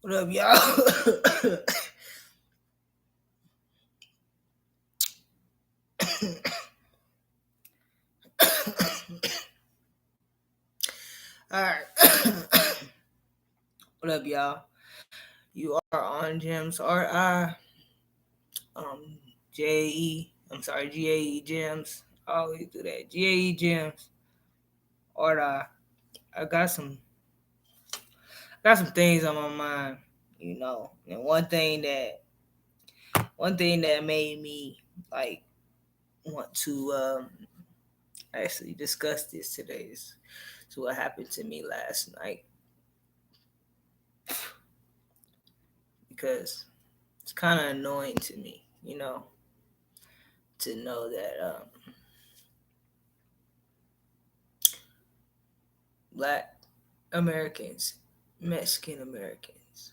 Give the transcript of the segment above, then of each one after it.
What up, y'all? All right. What up, y'all? You are on Gems RI, um, JAE. I'm sorry, GAE Gems. I always do that. GAE Gems RI. I got some things on my mind, and one thing that made me like want to actually discuss this today is what happened to me last night because it's kind of annoying to me, to know that Black Americans, Mexican Americans,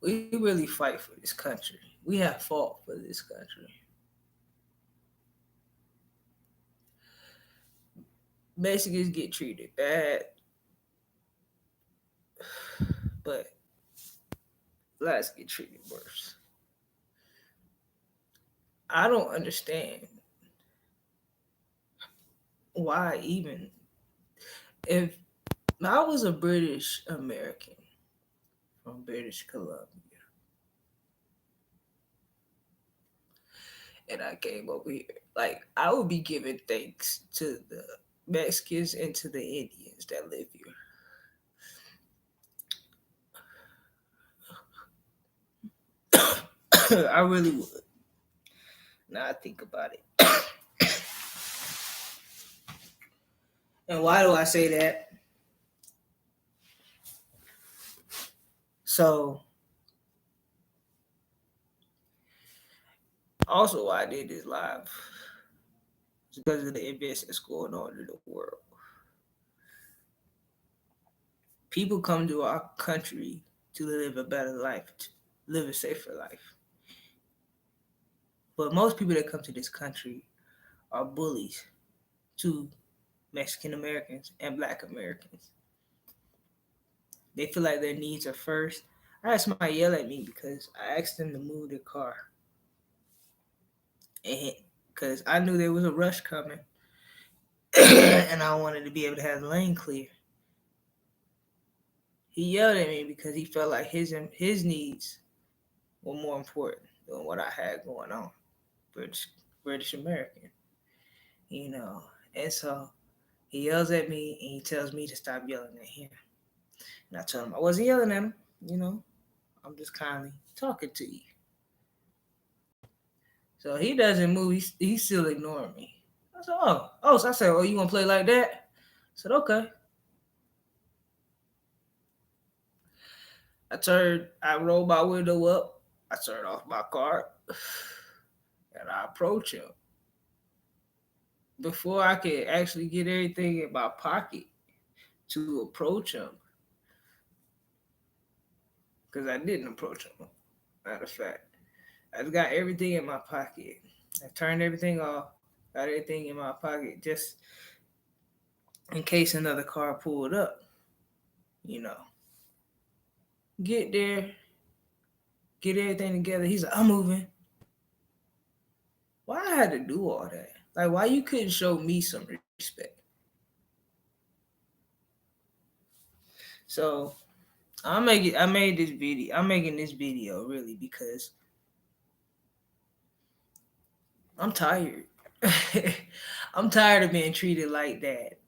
we really fight for this country. We have fought for this country. Mexicans get treated bad, but blacks get treated worse. I don't understand why even if I was a British American from British Columbia and I came over here, like I would be giving thanks to the Mexicans and to the Indians that live here. I really would. Now I think about it. And why do I say that? So, also why I did this live is because of the events that's going on in the world. People come to our country to live a better life, to live a safer life. But most people that come to this country are bullies to Mexican Americans and Black Americans. They feel like their needs are first. I had somebody yell at me because I asked them to move their car, and because I knew there was a rush coming, and I wanted to be able to have the lane clear. He yelled at me because he felt like his needs were more important than what I had going on. British British American, you know. And so he yells at me and he tells me to stop yelling at him. And I told him I wasn't yelling at him, you know. I'm just kindly talking to you. So he doesn't move. He's still ignoring me. I said, oh. So I said, oh, you want to play like that? I said, okay. I rolled my window up. I turned off my car and I approach him. Before I could actually get everything in my pocket to approach him, because I didn't approach him. Matter of fact, I just got everything in my pocket. I turned everything off, got everything in my pocket just in case another car pulled up, you know. Get there, get everything together. He's like, I'm moving. Why I had to do all that? Like, why you couldn't show me some respect? So I made this video. I'm making this video really because I'm tired. I'm tired of being treated like that.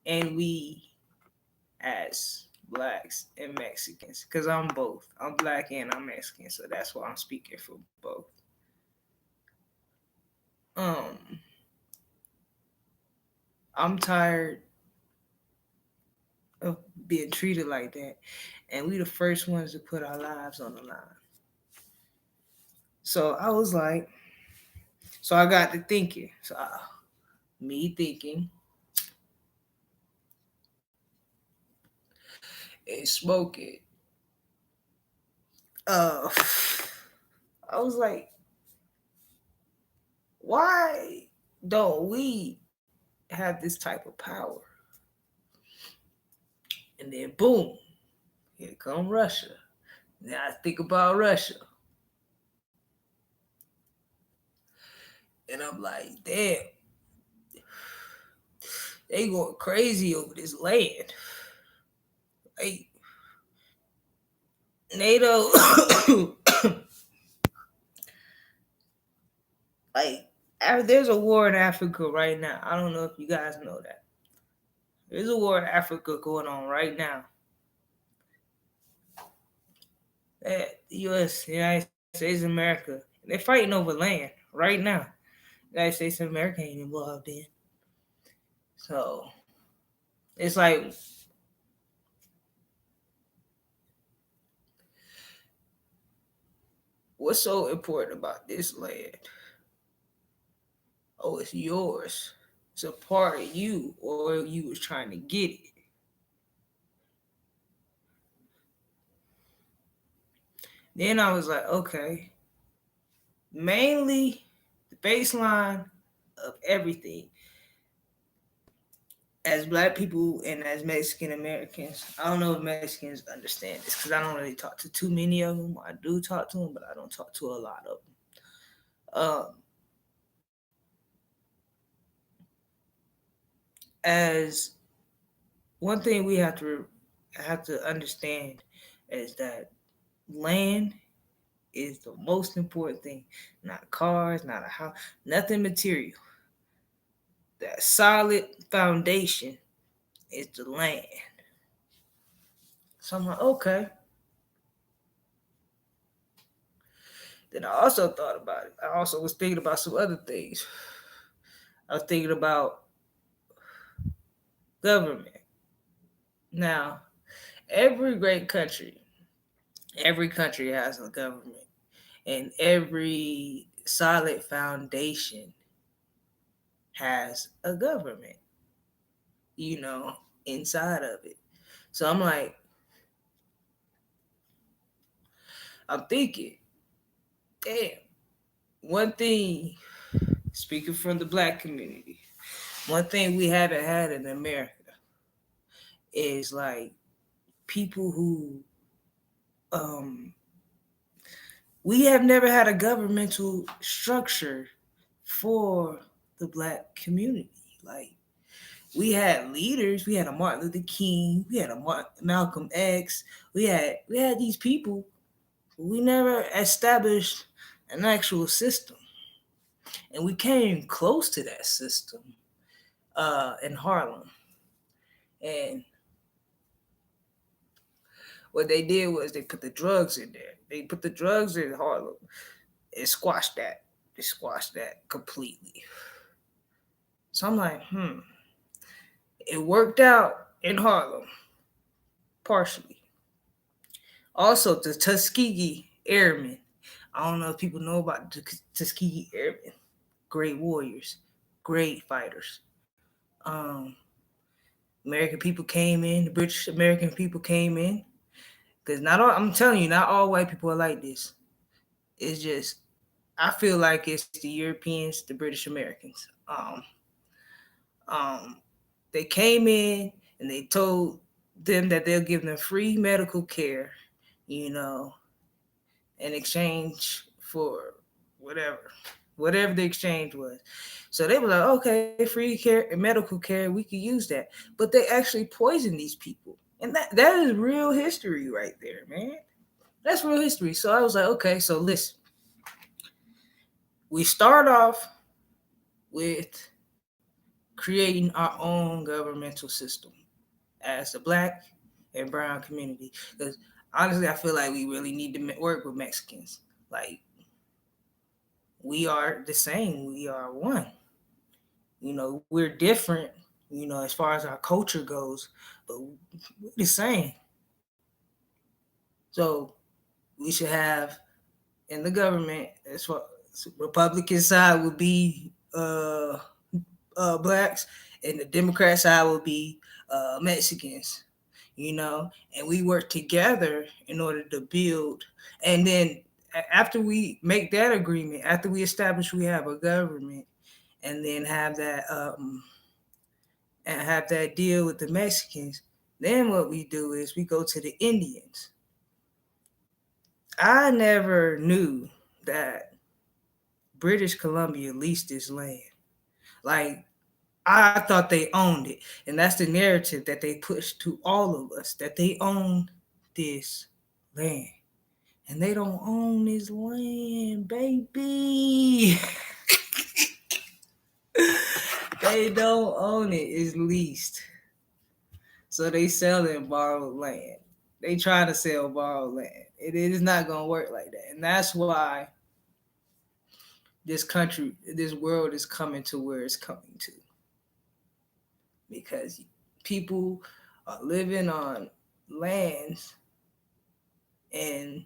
And we as blacks and Mexicans, because I'm both. I'm black and I'm Mexican, so that's why I'm speaking for both. Um, I'm tired of being treated like that, and we the first ones to put our lives on the line. So I was like, so I got to thinking. Me thinking and smoking. Uh, I was like, why don't we have this type of power? And then boom, Here come Russia. Now I think about Russia. And I'm like, damn, they going crazy over this land. Like NATO like there's a war in Africa right now. I don't know if you guys know that. There's a war in Africa going on right now. The U.S., United States of America, they're fighting over land right now. United States of America ain't involved in. So it's like, what's so important about this land? Oh, it's yours. It's a part of you, or you was trying to get it. Then I was like, okay, mainly the baseline of everything as Black people and as Mexican Americans. I don't know if Mexicans understand this because I don't really talk to too many of them. I do talk to them, but I don't talk to a lot of them. As one thing we have to understand is that land is the most important thing. Not cars, not a house, nothing material. That solid foundation is the land. So I'm like, okay. Then I also thought about it. I also was thinking about some other things. I was thinking about government. Now, every country has a government, and every solid foundation has a government, you know, inside of it. So I'm thinking, damn, one thing, speaking from the Black community, one thing we haven't had in America is like people who we have never had a governmental structure for the Black community. Like we had leaders, we had a Martin Luther King, we had a Malcolm X, we had these people, but we never established an actual system, and we came close to that system in Harlem. And what they did was they put the drugs in there. They put the drugs in Harlem and squashed that. They squashed that completely. So I'm like, it worked out in Harlem, partially. Also, the Tuskegee Airmen. I don't know if people know about the Tuskegee Airmen. Great warriors, great fighters. American people came in. The British American people came in. Because not all, I'm telling you, not all white people are like this. It's just, I feel like it's the Europeans, the British Americans. Um, they came in and they told them that they'll give them free medical care, you know, in exchange for whatever the exchange was. So they were like, okay, free care and medical care, we could use that. But they actually poisoned these people. And that is real history right there, man. That's real history. So I was like, okay, so listen. We start off with creating our own governmental system as the Black and brown community. Because honestly, I feel like we really need to work with Mexicans. Like, we are the same. We are one. You know, we're different, you know, as far as our culture goes, but we're the same. So we should have in the government, as far Republican side would be blacks, and the Democrat side would be Mexicans, you know, and we work together in order to build. And then after we make that agreement, after we establish we have a government, and then have that deal with the Mexicans, Then what we do is we go to the Indians. I never knew that British Columbia leased this land. Like, I thought they owned it. And that's the narrative that they push to all of us, that they own this land. And they don't own this land, baby. They don't own it. It's leased. So they sell and borrowed land. They try to sell borrowed land. It is not going to work like that. And that's why this country, this world is coming to where it's coming to. Because people are living on lands, and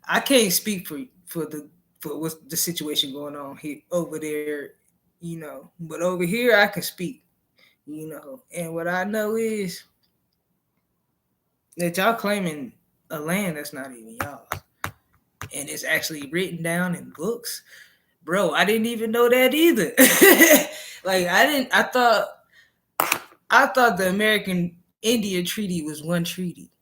I can't speak for what's the situation going on here over there, but over here I can speak, and what I know is that y'all claiming a land that's not even y'all, and it's actually written down in books. Bro, I didn't even know that either. Like, I thought the American Indian Treaty was one treaty.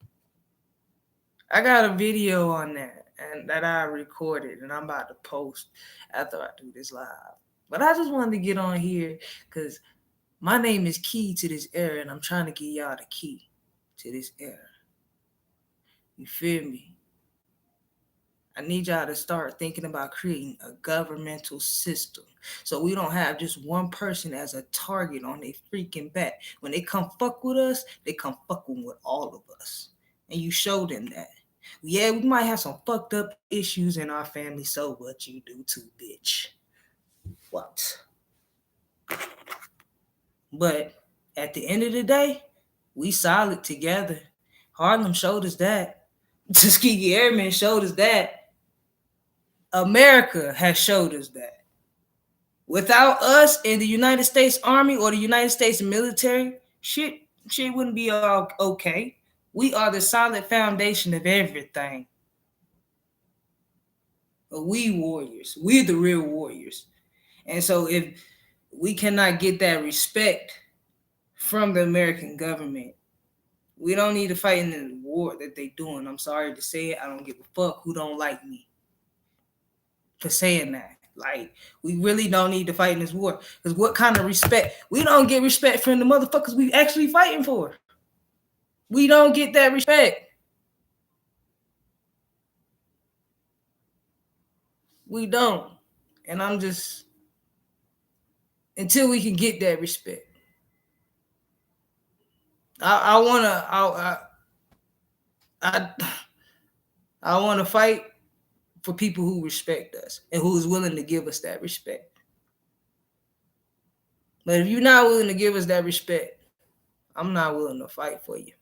I got a video on that and that I recorded, and I'm about to post after I do this live. But I just wanted to get on here because my name is Key to this era, and I'm trying to get y'all the key to this era. You feel me? I need y'all to start thinking about creating a governmental system so we don't have just one person as a target on their freaking back. When they come fuck with us, they come fucking with all of us. And you show them that. Yeah, we might have some fucked up issues in our family, so what you do too, bitch. What? But at the end of the day, we solid together. Harlem showed us that. Tuskegee Airmen showed us that. America has showed us that. Without us in the United States Army or the United States military, shit wouldn't be all okay. We are the solid foundation of everything. We warriors. We're the real warriors. And so if we cannot get that respect from the American government, we don't need to fight in the war that they're doing. I'm sorry to say it. I don't give a fuck who don't like me for saying that. Like, we really don't need to fight in this war. Because what kind of respect? We don't get respect from the motherfuckers we actually fighting for. We don't get that respect. We don't. And I'm just, until we can get that respect. I want to fight for people who respect us and who is willing to give us that respect. But if you're not willing to give us that respect, I'm not willing to fight for you.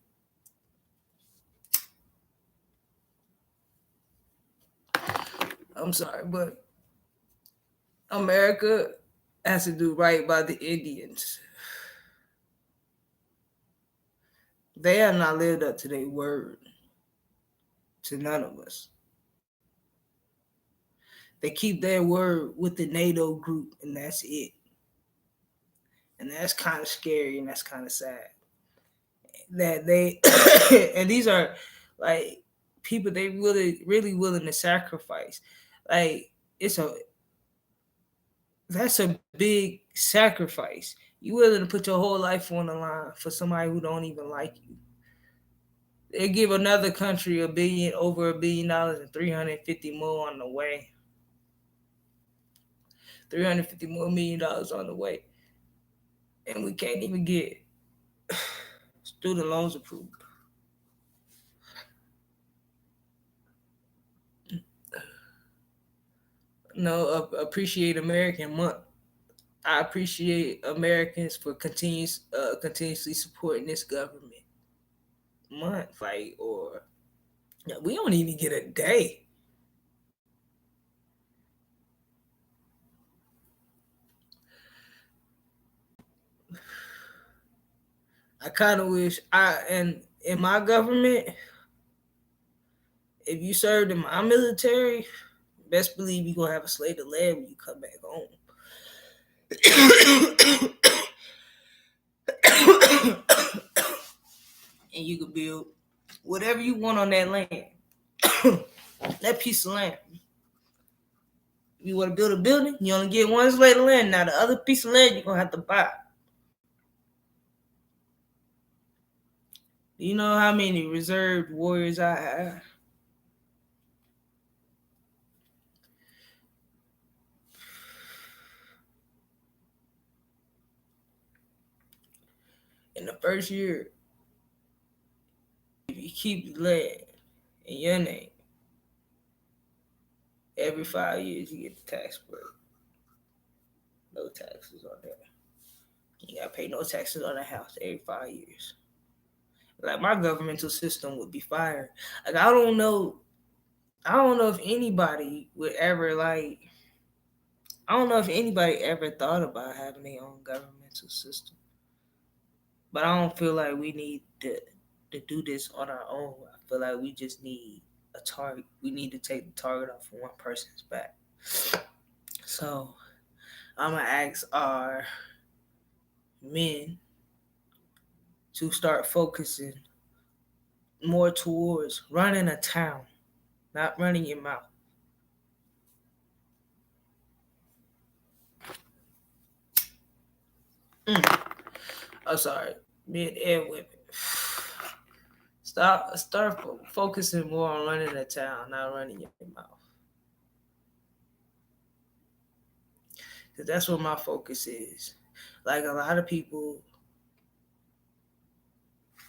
I'm sorry, but America has to do right by the Indians. They have not lived up to their word to none of us. They keep their word with the NATO group, and that's it. And that's kind of scary, and that's kind of sad. That they, and these are like people they really willing to sacrifice. Like, that's a big sacrifice. You willing to put your whole life on the line for somebody who don't even like you. They give another country over $1 billion and 350 more on the way. $350 more million on the way. And we can't even get student loans approved. No, appreciate American month. I appreciate Americans for continuously supporting this government month, like, or we don't even get a day. I kind of wish in my government, if you served in my military, best believe you're gonna have a slate of land when you come back home. and you can build whatever you want on that land. That piece of land. You want to build a building, you only get one slate of land. Now the other piece of land you're gonna have to buy. Do you know how many reserved warriors I have? In the first year, if you keep the land in your name, every 5 years you get the tax break. No taxes on that. You gotta pay no taxes on the house every 5 years. Like my governmental system would be fired. Like I don't know if anybody would ever like. I don't know if anybody ever thought about having their own governmental system. But I don't feel like we need to do this on our own. I feel like we just need a target. We need to take the target off of one person's back. So I'm gonna ask our men to start focusing more towards running a town, not running your mouth. I'm sorry, men and women. Start focusing more on running a town, not running your mouth. Because that's what my focus is. Like a lot of people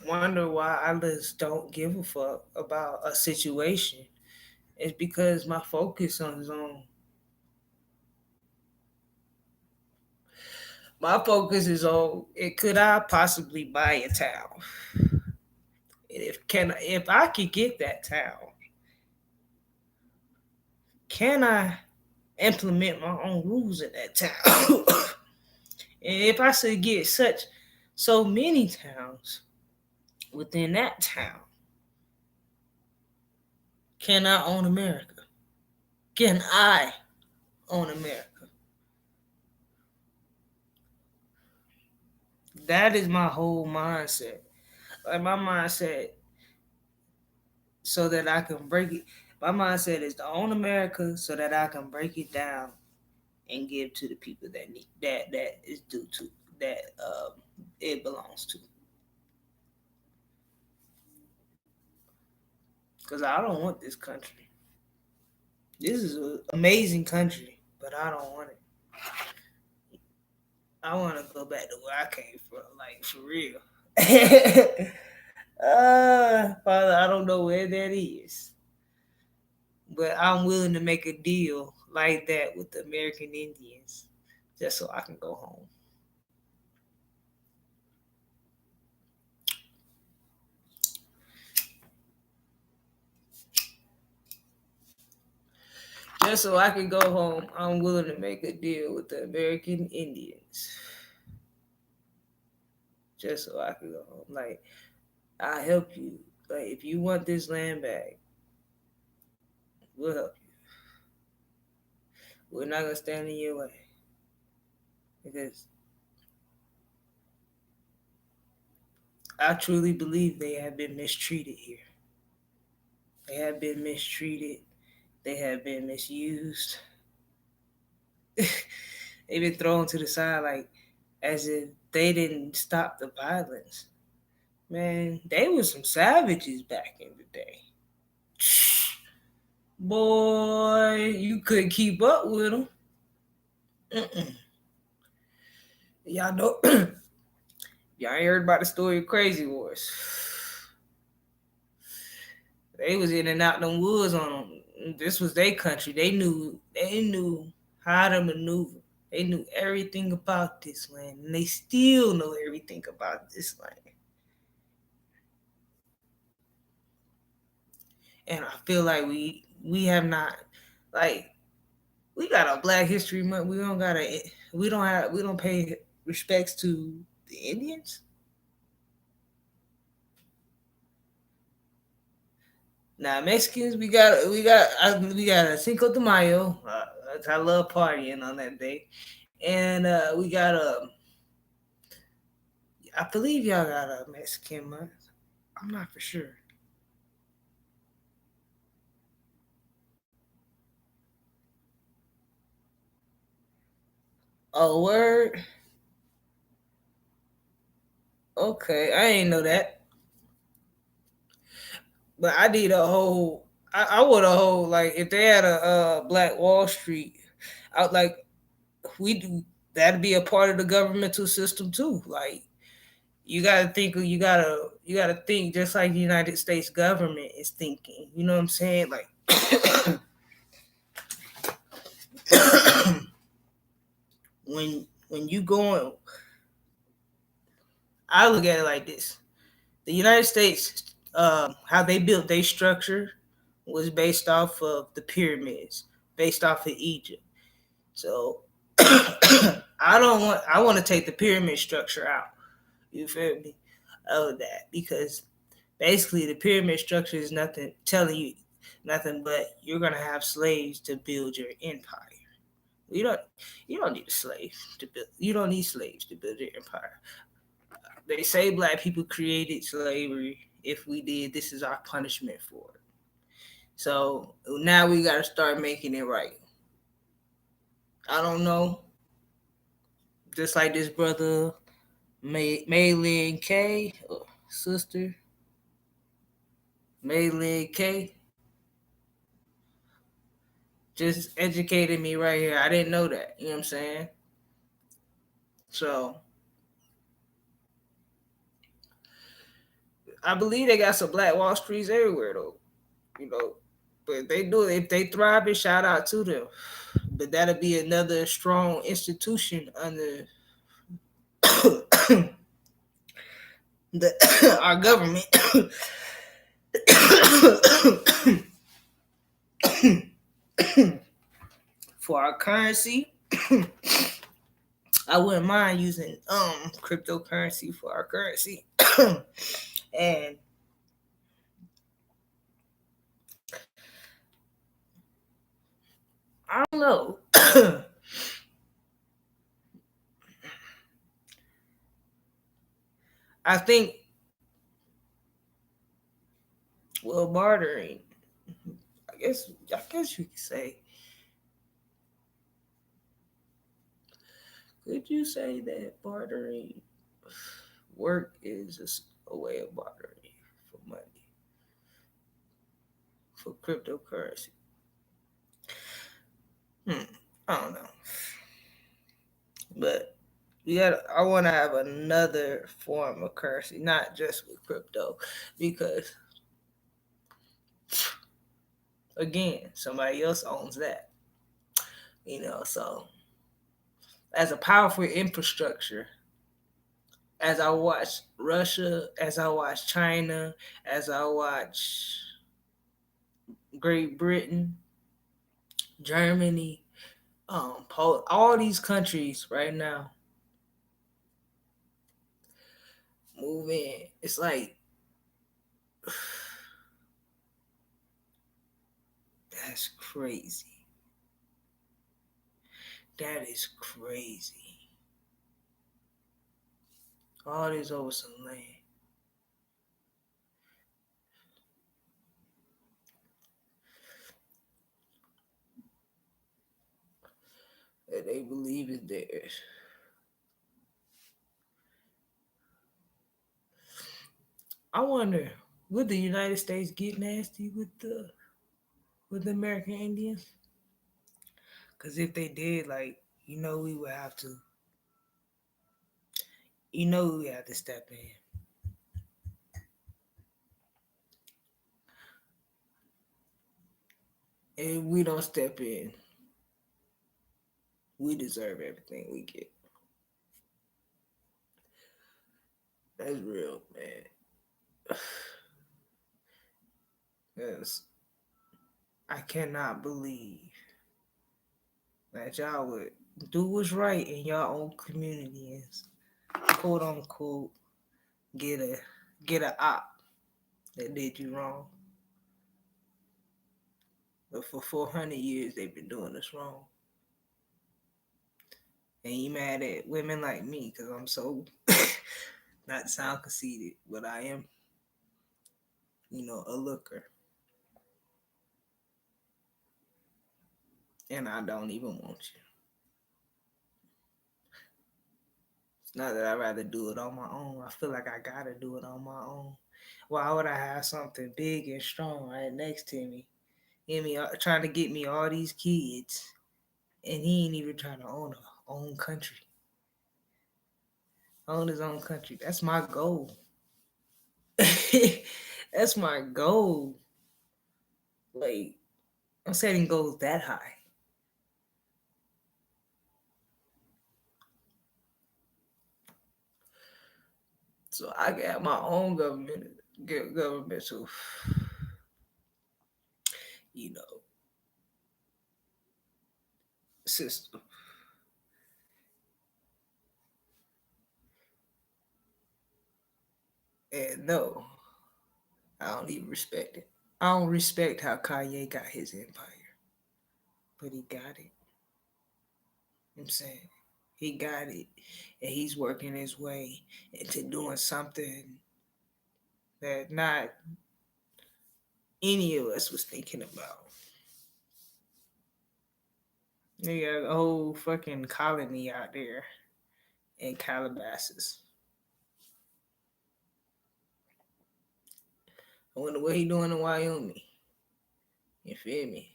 wonder why I just don't give a fuck about a situation. It's because my focus is on my focus is on it. Could I possibly buy a town? If I could get that town, can I implement my own rules in that town? And if I should get so many towns within that town, can I own America? Can I own America? That is my whole mindset. Like my mindset, so that I can break it. My mindset is to own America, so that I can break it down and give to the people that need that is due to that it belongs to. Because I don't want this country. This is an amazing country, but I don't want it. I want to go back to where I came from, like for real. Father, I don't know where that is, but I'm willing to make a deal like that with the American Indians, just so I can go home. Just so I can go home, I'm willing to make a deal with the American Indians. Just so I can go home. Like, I help you. Like, if you want this land back, we'll help you. We're not gonna stand in your way. Because I truly believe they have been mistreated here. They have been mistreated. They have been misused. They've been thrown to the side like as if they didn't stop the violence. Man, they were some savages back in the day. Boy, you couldn't keep up with them. Mm-mm. Y'all know, y'all ain't heard about the story of Crazy Horse. They was in and out them woods on them. This was their country. They knew how to maneuver. They knew everything about this land, and they still know everything about this land. And I feel like we have not, like, we got a Black History Month. We don't pay respects to the Indians. Now Mexicans, we got a Cinco de Mayo. I love partying on that day, and we got a. I believe y'all got a Mexican month. I'm not for sure. Oh, word. Okay, I ain't know that. But I need a whole. I would a whole like if they had a Black Wall Street. I like we do that'd be a part of the governmental system too. Like you gotta think just like the United States government is thinking. You know what I'm saying? Like when you going, I look at it like this: the United States, how they built their structure was based off of the pyramids, based off of Egypt. So I don't want. I want to take the pyramid structure out. You feel me? Of that because basically the pyramid structure is nothing telling you nothing but you're gonna have slaves to build your empire. You don't you don't need a slave to build you don't need slaves to build your empire. They say black people created slavery. If we did, this is our punishment for it. So now we gotta start making it right. I don't know. Just like this brother Maylin K, sister Maylin K, just educated me right here. I didn't know that. You know what I'm saying? So I believe they got some Black Wall Streets everywhere though. You know, but they do it. If they thrive, it shout out to them. But that'll be another strong institution under our government. For our currency, I wouldn't mind using cryptocurrency for our currency. And I don't know. I think well bartering. I guess you could say. Could you say that bartering work is a way of bartering for money for cryptocurrency? Hmm, I don't know, but I want to have another form of currency, not just with crypto, because again, somebody else owns that. So as a powerful infrastructure, as I watch Russia, as I watch China, as I watch Great Britain, Germany, all these countries right now moving. It's like that's crazy. That is crazy. All this over some land that they believe is theirs. I wonder, would the United States get nasty with the American Indians? Because if they did, like we would have to, we would have to step in. And if we don't step in, we deserve everything we get. That's real, man. Yes, I cannot believe that y'all would do what's right in your own community and quote unquote get a get a op that did you wrong. But for 400 years they've been doing us wrong. And you mad at women like me because I'm so not to sound conceited, but I am. a looker. And I don't even want you. It's not that I'd rather do it on my own. I feel like I gotta do it on my own. Why would I have something big and strong right next to me? Trying to get me all these kids, and he ain't even trying to own country, own his own country. That's my goal. That's my goal. Like, I'm setting goals that high. So I got my own governmental, you know, system. And no, I don't even respect it. I don't respect how Kanye got his empire, but he got it. I'm saying he got it, and he's working his way into doing something that not any of us was thinking about. They got a whole fucking colony out there in Calabasas. I wonder what he doing in Wyoming. You feel me?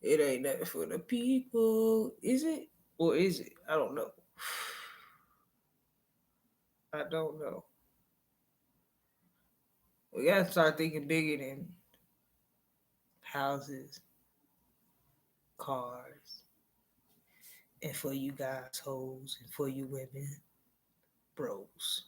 It ain't nothing for the people, is it? Or is it? I don't know. I don't know. We gotta start thinking bigger than houses, cars, and for you guys, hoes, and for you women, bros.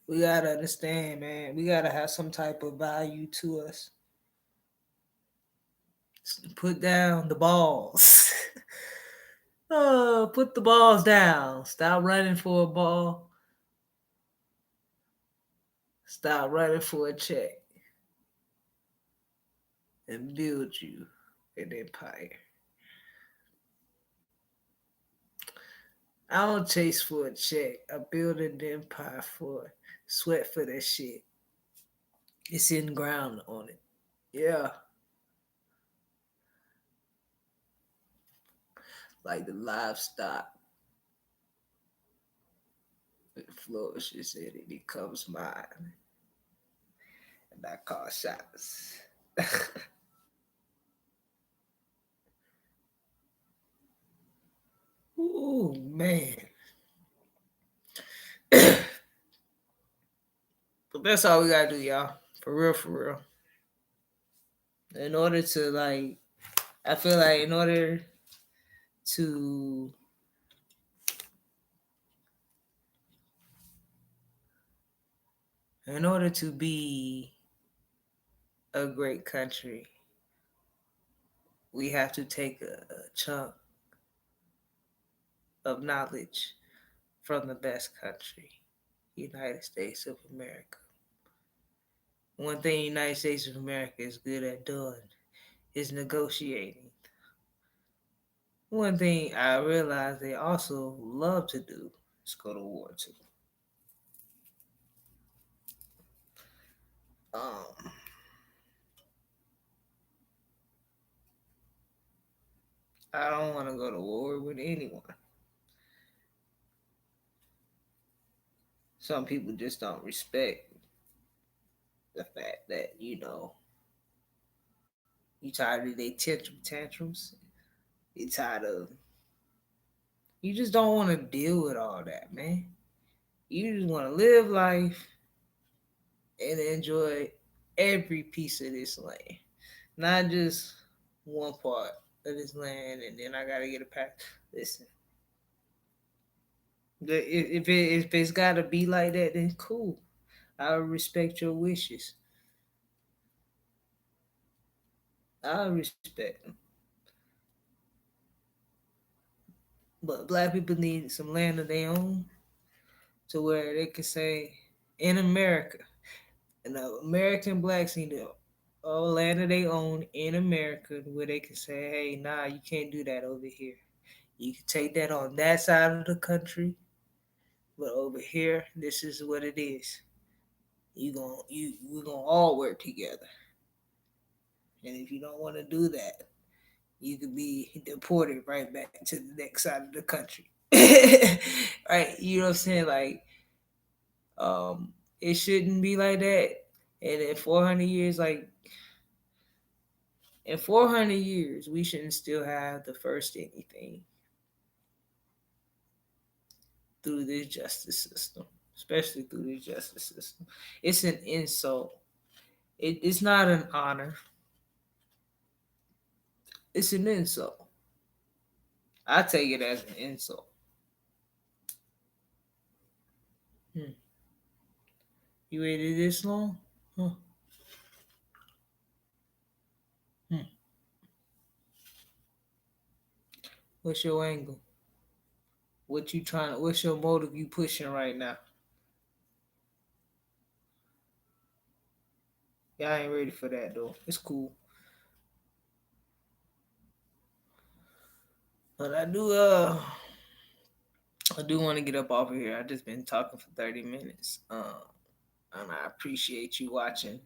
We gotta understand, man. We gotta have some type of value to us. Put down the balls. Oh, put the balls down. Stop running for a ball. Stop running for a check. And build you an empire. I don't chase for a check. I build an empire for sweat for that shit. It's in ground on it. Yeah. Like the livestock that flourishes in it becomes mine. And I call shots. Ooh, man. But that's all we gotta do, y'all. For real, for real. In order to I feel like to in order to be a great country, we have to take a chunk of knowledge from the best country, United States of America. One thing United States of America is good at doing is negotiating. One thing I realize they also love to do is go to war too. Um, I don't want to go to war with anyone. Some people just don't respect the fact that you tired of their tantrums. You tired of. You just don't want to deal with all that, man. You just want to live life and enjoy every piece of this land, not just one part of this land, and then I gotta get a pack. Listen, if it's gotta be like that, then cool. I respect your wishes. I respect them. But black people need some land of their own to where they can say, in America, and the American blacks need to a land of their own in America where they can say, hey, nah, you can't do that over here. You can take that on that side of the country, but over here, this is what it is. We're gonna all work together. And if you don't want to do that, you could be deported right back to the next side of the country. Right? You know what I'm saying? Like, it shouldn't be like that. And in 400 years, like, in 400 years, we shouldn't still have the first anything through this justice system, especially through this justice system. It's an insult. It's not an honor. It's an insult. I take it as an insult. Hmm. You waited this long? Huh. Hmm. What's your angle? What you trying to? What's your motive? You pushing right now? Y'all ain't ready for that though. It's cool, but I do want to get up off of here. I just been talking for 30 minutes. And I appreciate you watching.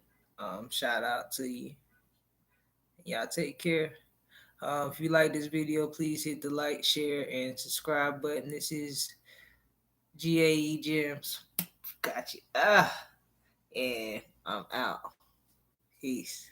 Shout out to you. Y'all take care. If you like this video, please hit the like, share, and subscribe button. This is GAE Gems. Got you. And I'm out. Peace.